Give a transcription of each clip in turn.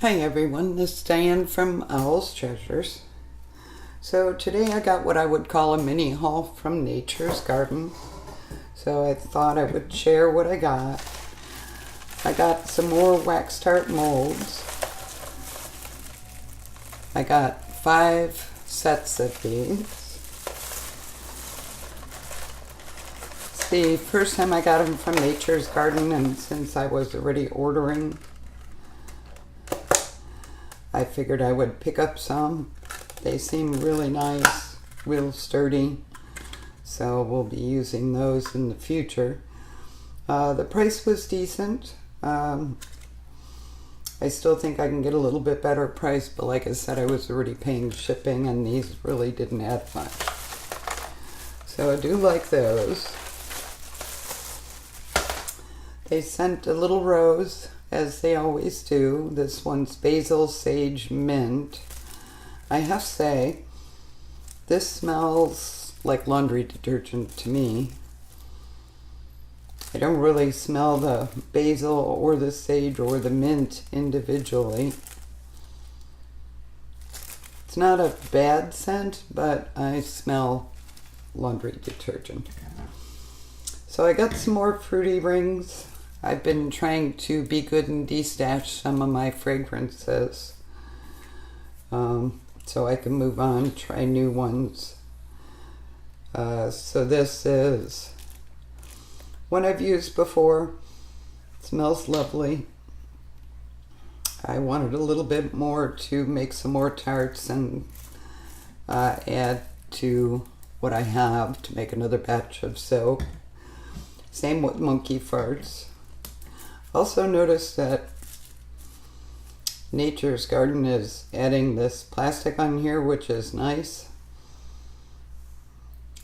Hi everyone, this is Diane from Owl's Treasures. So today I got what I would call a mini haul from Nature's Garden. So I thought I would share what I got. I got some more wax tart molds. I got 5 sets of these. It's the first time I got them from Nature's Garden, and since I was already ordering, I figured I would pick up some. They seem really nice, real sturdy, so we'll be using those in the future. The price was decent. I still think I can get a little bit better price, but like I said, I was already paying shipping and these really didn't add much. So I do like those. They sent a little rose, as they always do. This one's basil, sage, mint. I have to say, this smells like laundry detergent to me. I don't really smell the basil or the sage or the mint individually. It's not a bad scent, but I smell laundry detergent. So I got some more fruity rings. I've been trying to be good and de-stash some of my fragrances, so I can move on, try new ones. So this is one I've used before. It smells lovely. I wanted a little bit more to make some more tarts and add to what I have to make another batch of soap. Same with monkey farts. Also noticed that Nature's Garden is adding this plastic on here, which is nice.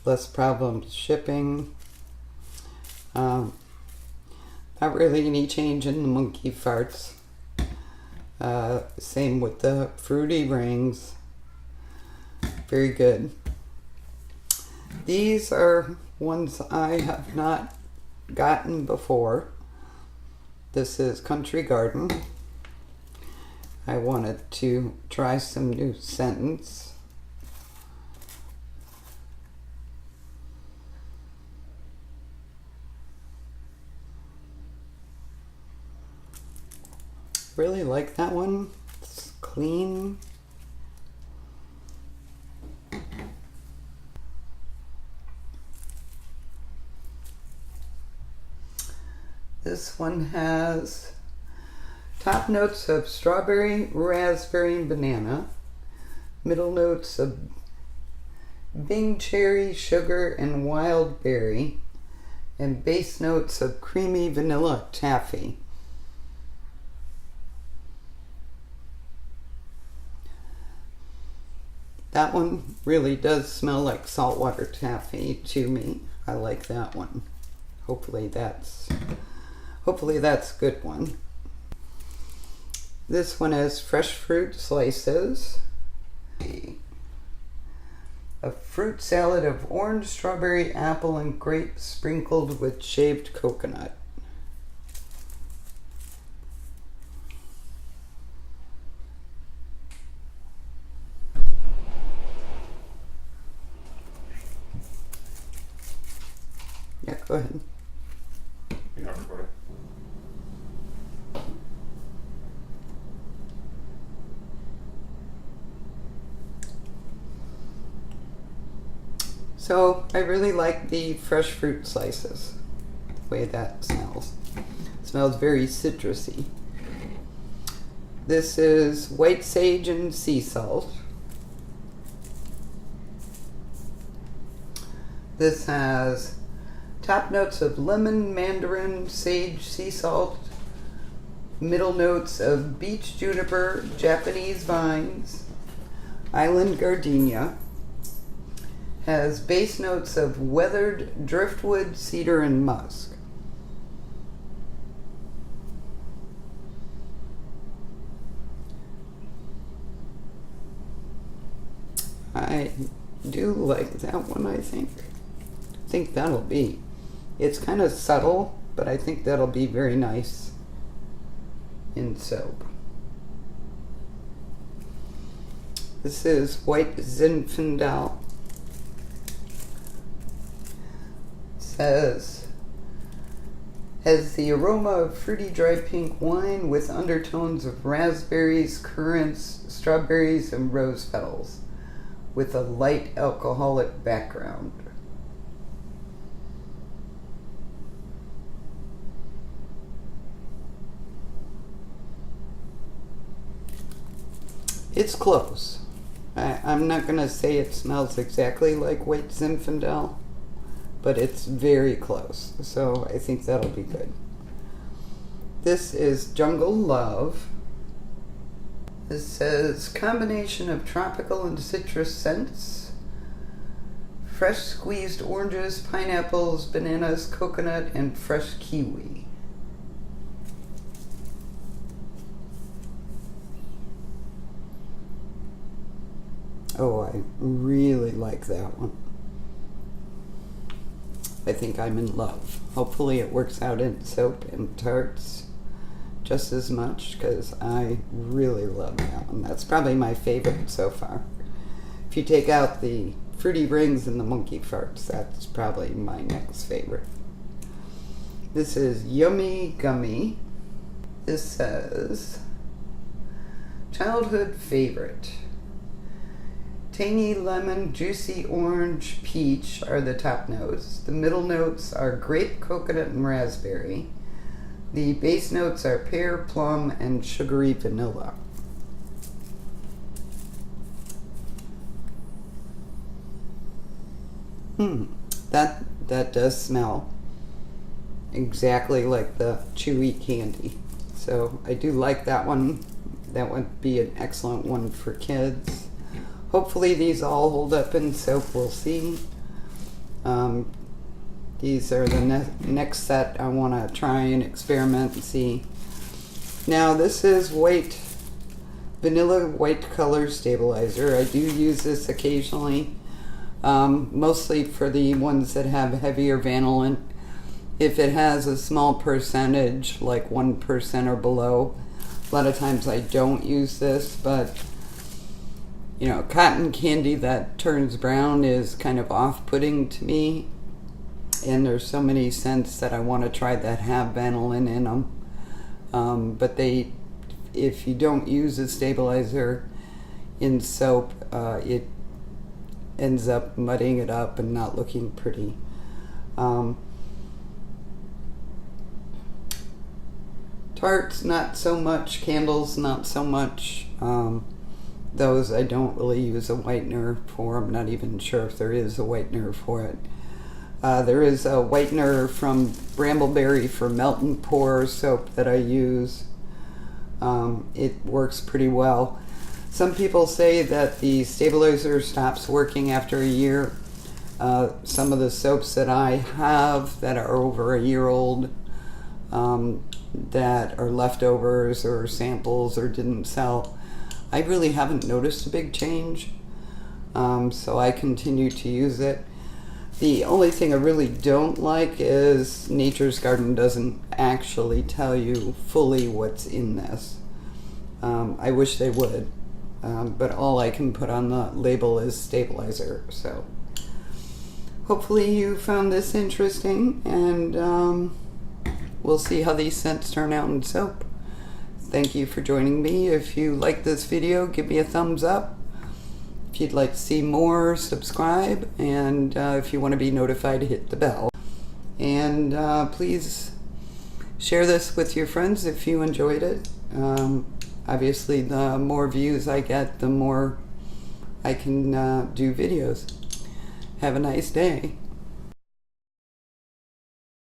Less problems shipping. Not really any change in the monkey farts. Same with the fruity rings. Very good. These are ones I have not gotten before. This is Country Garden. I wanted to try some new scents. Really like that one. It's clean. This one has top notes of strawberry, raspberry, and banana. Middle notes of Bing cherry, sugar, and wild berry. And base notes of creamy vanilla taffy. That one really does smell like saltwater taffy to me. I like that one. Hopefully that's a good one. This one has fresh fruit slices. A fruit salad of orange, strawberry, apple, and grape sprinkled with shaved coconut. Yeah, go ahead. You're not recording. So I really like the fresh fruit slices, the way that smells. It smells very citrusy. This is white sage and sea salt. This has top notes of lemon, mandarin, sage, sea salt. Middle notes of beech juniper, Japanese vines, island gardenia. Has base notes of weathered driftwood, cedar, and musk. I do like that one, I think. I think that'll be. It's kind of subtle, but I think that'll be very nice in soap. This is White Zinfandel. It says, has the aroma of fruity dry pink wine with undertones of raspberries, currants, strawberries, and rose petals, with a light alcoholic background. It's close. I'm not going to say it smells exactly like White Zinfandel, but it's very close. So I think that'll be good. This is Jungle Love. This says combination of tropical and citrus scents, fresh squeezed oranges, pineapples, bananas, coconut, and fresh kiwi. Oh, I really like that one. I think I'm in love. Hopefully it works out in soap and tarts just as much, because I really love that one. That's probably my favorite so far. If you take out the fruity rings and the monkey farts, that's probably my next favorite. This is Yummy Gummy. This says childhood favorite. Tangy lemon, juicy orange, peach are the top notes. The middle notes are grape, coconut, and raspberry. The base notes are pear, plum, and sugary vanilla. That does smell exactly like the chewy candy. So I do like that one. That would be an excellent one for kids. Hopefully these all hold up in soap, we'll see. These are the next set I want to try and experiment and see. Now this is Vanilla White Color Stabilizer. I do use this occasionally, mostly for the ones that have heavier vanillin. If it has a small percentage, like 1% or below, a lot of times I don't use this, but you know, cotton candy that turns brown is kind of off-putting to me, and there's so many scents that I want to try that have vanillin in them. But if you don't use a stabilizer in soap, it ends up muddying it up and not looking pretty. Tarts, not so much. Candles, not so much. Those I don't really use a whitener for. I'm not even sure if there is a whitener for it. There is a whitener from Brambleberry for melt and pour soap that I use. It works pretty well. Some people say that the stabilizer stops working after a year. Some of the soaps that I have that are over a year old, that are leftovers or samples or didn't sell, I really haven't noticed a big change, so I continue to use it. The only thing I really don't like is Nature's Garden doesn't actually tell you fully what's in this. I wish they would, but all I can put on the label is stabilizer. So hopefully you found this interesting, and we'll see how these scents turn out in soap. Thank you for joining me. If you like this video, give me a thumbs up. If you'd like to see more, subscribe. And if you want to be notified, hit the bell. And please share this with your friends if you enjoyed it. Obviously, the more views I get, the more I can do videos. Have a nice day.